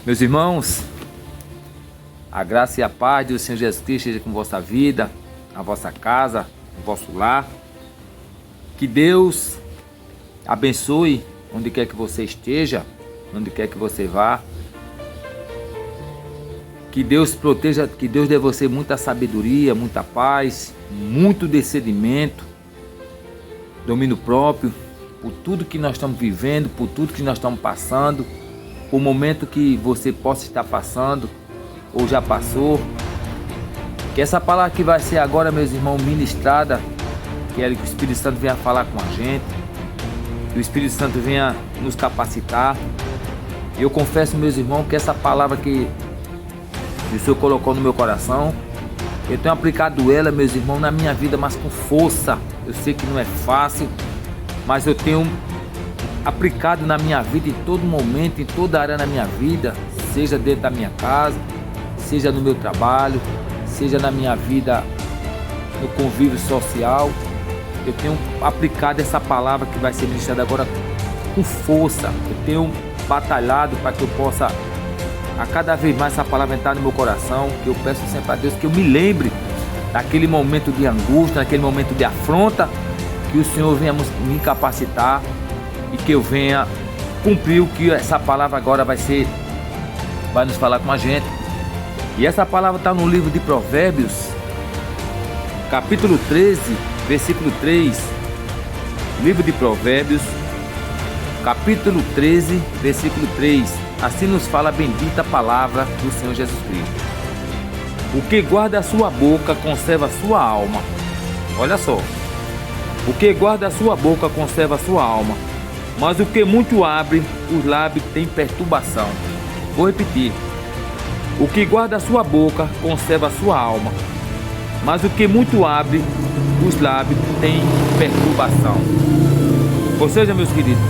Meus irmãos, a graça e a paz do Senhor Jesus Cristo esteja com vossa vida, na vossa casa, no vosso lar. Que Deus abençoe onde quer que você esteja, onde quer que você vá. Que Deus proteja, que Deus dê a você muita sabedoria, muita paz, muito discernimento, domínio próprio, por tudo que nós estamos vivendo, por tudo que nós estamos passando, por momento que você possa estar passando ou já passou. Que essa palavra que vai ser agora, meus irmãos, ministrada, que o Espírito Santo venha falar com a gente, que o Espírito Santo venha nos capacitar. Eu confesso, meus irmãos, que essa palavra que o Senhor colocou no meu coração, eu tenho aplicado ela, meus irmãos, na minha vida, mas com força. Eu sei que não é fácil, mas eu tenho aplicado na minha vida em todo momento, em toda área da minha vida, seja dentro da minha casa, seja no meu trabalho, seja na minha vida no convívio social. Eu tenho aplicado essa palavra que vai ser ministrada agora com força. Eu tenho batalhado para que eu possa a cada vez mais essa palavra entrar no meu coração, que eu peço sempre a Deus que eu me lembre daquele momento de angústia, daquele momento de afronta, que o Senhor venha me capacitar e que eu venha cumprir o que essa palavra agora vai nos falar com a gente. E essa palavra está no livro de Provérbios, capítulo 13, versículo 3. Livro de Provérbios, capítulo 13, versículo 3. Assim nos fala a bendita palavra do Senhor Jesus Cristo. O que guarda a sua boca conserva a sua alma. Olha só. O que guarda a sua boca conserva a sua alma, mas o que muito abre os lábios tem perturbação. Vou repetir. O que guarda a sua boca conserva a sua alma, mas o que muito abre os lábios tem perturbação. Ou seja, meus queridos,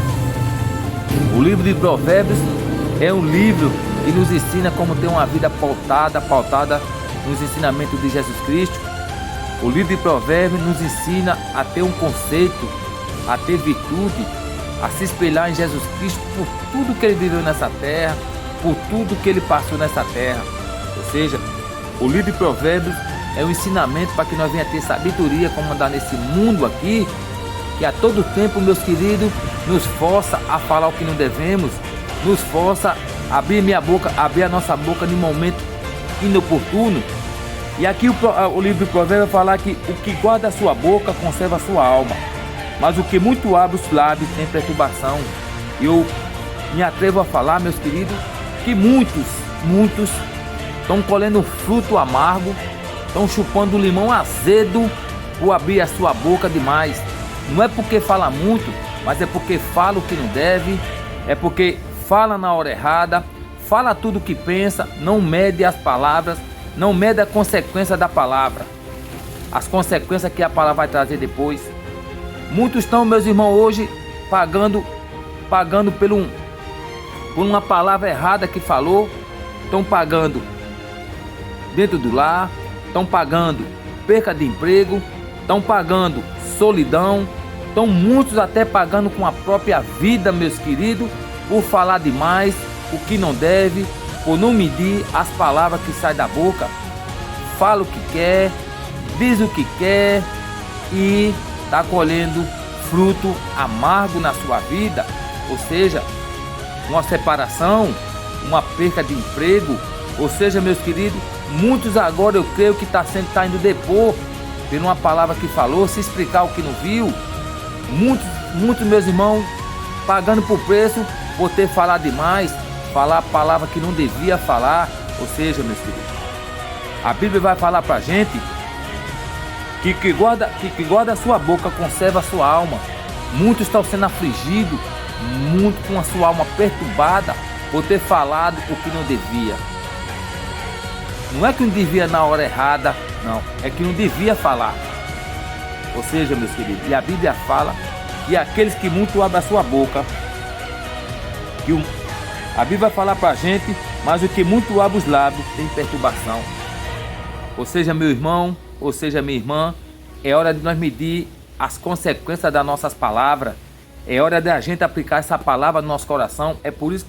o livro de Provérbios é um livro que nos ensina como ter uma vida pautada nos ensinamentos de Jesus Cristo. O livro de Provérbios nos ensina a ter um conceito, a ter virtude, a se espelhar em Jesus Cristo por tudo que ele viveu nessa terra, por tudo que ele passou nessa terra. Ou seja, o livro de Provérbios é um ensinamento para que nós venhamos ter sabedoria como andar nesse mundo aqui, que a todo tempo, meus queridos, nos força a falar o que não devemos, nos força a abrir a nossa boca em momento inoportuno. E aqui o livro de Provérbios vai falar que o que guarda a sua boca conserva a sua alma, mas o que muito abre os lábios tem perturbação. E eu me atrevo a falar, meus queridos, que muitos estão colhendo fruto amargo, estão chupando limão azedo por abrir a sua boca demais. Não é porque fala muito, mas é porque fala o que não deve, é porque fala na hora errada, fala tudo o que pensa, não mede as palavras, não mede a consequência da palavra, as consequências que a palavra vai trazer depois. Muitos estão, meus irmãos, hoje pagando por uma palavra errada que falou, estão pagando dentro do lar, estão pagando perca de emprego, estão pagando solidão, estão muitos até pagando com a própria vida, meus queridos, por falar demais, o que não deve, por não medir as palavras que saem da boca. Fala o que quer, diz o que quer e está colhendo fruto amargo na sua vida. Ou seja, uma separação, uma perca de emprego. Ou seja, meus queridos, muitos agora eu creio que está indo depor por uma palavra que falou, se explicar o que não viu. Muitos meus irmãos pagando por preço por ter falado demais, falar a palavra que não devia falar. Ou seja, meus queridos, a Bíblia vai falar pra gente que guarda a sua boca conserva a sua alma. Muitos estão sendo afligidos, muito com a sua alma perturbada por ter falado o que não devia. Não é que não devia na hora errada, não, é que não devia falar. Ou seja, meus queridos, e a Bíblia fala que aqueles que muito abrem a sua boca, a Bíblia vai falar pra gente, mas o que muito abre os lábios tem perturbação. Ou seja, meu irmão, ou seja, minha irmã, é hora de nós medir as consequências das nossas palavras. É hora da gente aplicar essa palavra no nosso coração. É por isso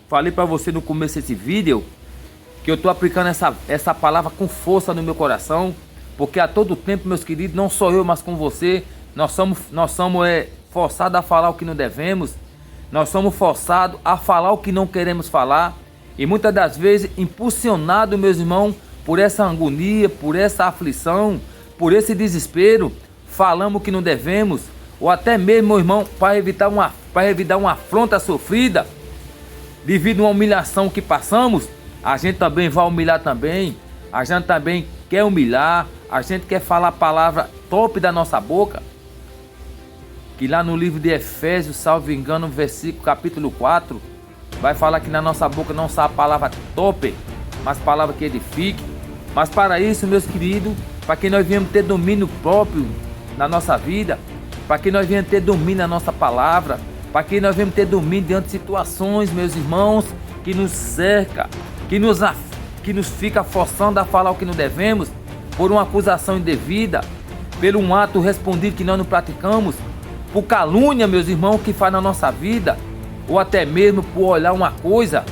falei para você no começo desse vídeo que eu estou aplicando essa palavra com força no meu coração, porque a todo tempo, meus queridos, não sou eu, mas com você, nós somos forçados a falar o que não devemos, nós somos forçados a falar o que não queremos falar, e muitas das vezes impulsionados, meus irmãos, por essa agonia, por essa aflição, por esse desespero, falamos o que não devemos, ou até mesmo, meu irmão, para evitar uma afronta sofrida, devido a uma humilhação que passamos, a gente também vai humilhar também, a gente também quer humilhar, a gente quer falar a palavra top da nossa boca, que lá no livro de Efésios, salvo engano, capítulo 4, vai falar que na nossa boca não sai a palavra top, mas palavra que edifique. Mas para isso, meus queridos, para que nós venhamos ter domínio próprio na nossa vida, para que nós venhamos ter domínio na nossa palavra, para que nós venhamos ter domínio diante de situações, meus irmãos, que nos cerca, que nos fica forçando a falar o que não devemos, por uma acusação indevida, por um ato respondido que nós não praticamos, por calúnia, meus irmãos, que faz na nossa vida, ou até mesmo por olhar uma coisa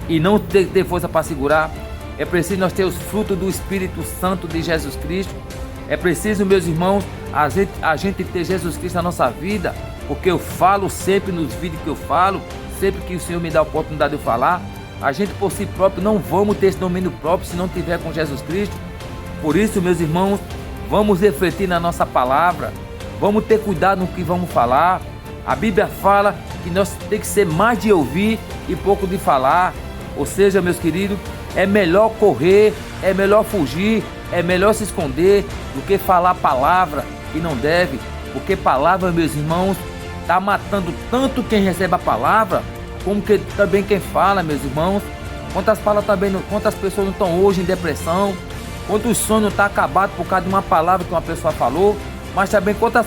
e não ter força para segurar. É preciso nós ter os frutos do Espírito Santo de Jesus Cristo. É preciso, meus irmãos, a gente ter Jesus Cristo na nossa vida, porque eu falo sempre nos vídeos que eu falo, sempre que o Senhor me dá a oportunidade de eu falar, a gente por si próprio não vamos ter esse domínio próprio se não tiver com Jesus Cristo. Por isso, meus irmãos, vamos refletir na nossa palavra, vamos ter cuidado no que vamos falar. A Bíblia fala que nós temos que ser mais de ouvir e pouco de falar. Ou seja, meus queridos, é melhor correr, é melhor fugir, é melhor se esconder do que falar palavra que não deve. Porque palavra, meus irmãos, está matando tanto quem recebe a palavra, como que também quem fala, meus irmãos. Quantas pessoas não estão hoje em depressão, quantos sonhos não estão acabados por causa de uma palavra que uma pessoa falou. Mas também quantas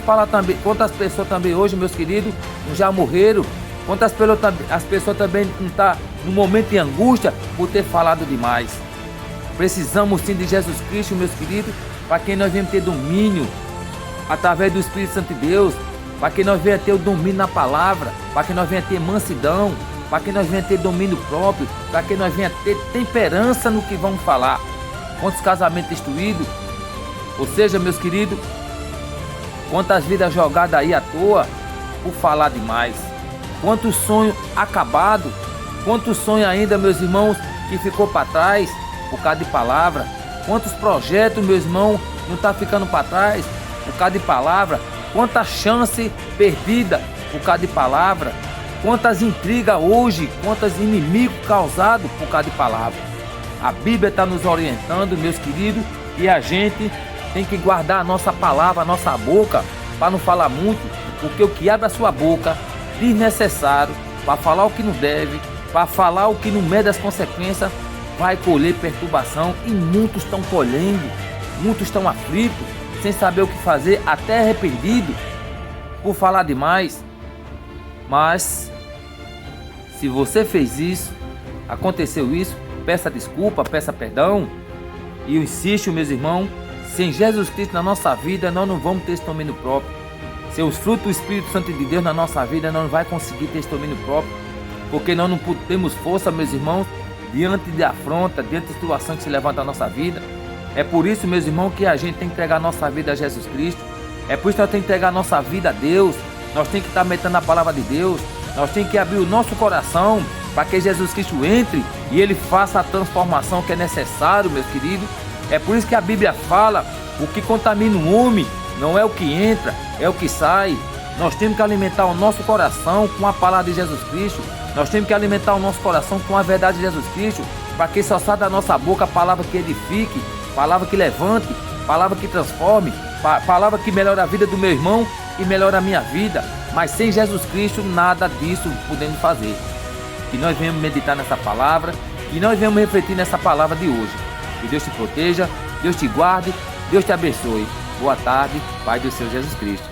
pessoas também hoje, meus queridos, já morreram. Quantas pessoas também não estão no momento de angústia por ter falado demais. Precisamos sim de Jesus Cristo, meus queridos, para que nós venhamos ter domínio através do Espírito Santo de Deus, para que nós venhamos ter o domínio na palavra, para que nós venhamos ter mansidão, para que nós venhamos ter domínio próprio, para que nós venhamos ter temperança no que vamos falar. Quantos casamentos destruídos, ou seja, meus queridos, quantas vidas jogadas aí à toa por falar demais. Quantos sonhos acabados, quantos sonhos ainda, meus irmãos, que ficou para trás por causa de palavra. Quantos projetos, meus irmãos, não está ficando para trás por causa de palavra. Quanta chance perdida por causa de palavra. Quantas intrigas hoje, quantos inimigos causados por causa de palavra. A Bíblia está nos orientando, meus queridos, e a gente tem que guardar a nossa palavra, a nossa boca, para não falar muito, porque o que abre a sua boca, desnecessário, para falar o que não deve, para falar o que não mede as consequências, vai colher perturbação, e muitos estão colhendo, muitos estão aflitos, sem saber o que fazer, até arrependidos por falar demais. Mas se você fez isso, aconteceu isso, peça desculpa, peça perdão, e eu insisto, meus irmãos, sem Jesus Cristo na nossa vida, nós não vamos ter esse domínio próprio. Sem os frutos do Espírito Santo de Deus na nossa vida, nós não vamos conseguir ter esse domínio próprio. Porque nós não temos força, meus irmãos, diante de afronta, diante de situação que se levanta na nossa vida. É por isso, meus irmãos, que a gente tem que entregar a nossa vida a Jesus Cristo. É por isso que nós temos que entregar a nossa vida a Deus. Nós temos que estar metendo a palavra de Deus. Nós temos que abrir o nosso coração para que Jesus Cristo entre e Ele faça a transformação que é necessário, meus queridos. É por isso que a Bíblia fala, o que contamina o homem não é o que entra, é o que sai. Nós temos que alimentar o nosso coração com a palavra de Jesus Cristo. Nós temos que alimentar o nosso coração com a verdade de Jesus Cristo, para que só saia da nossa boca a palavra que edifique, palavra que levante, palavra que transforme, palavra que melhore a vida do meu irmão e melhore a minha vida. Mas sem Jesus Cristo, nada disso podemos fazer. Que nós venhamos meditar nessa palavra, que nós venhamos refletir nessa palavra de hoje. Que Deus te proteja, Deus te guarde, Deus te abençoe. Boa tarde, Pai do Senhor Jesus Cristo.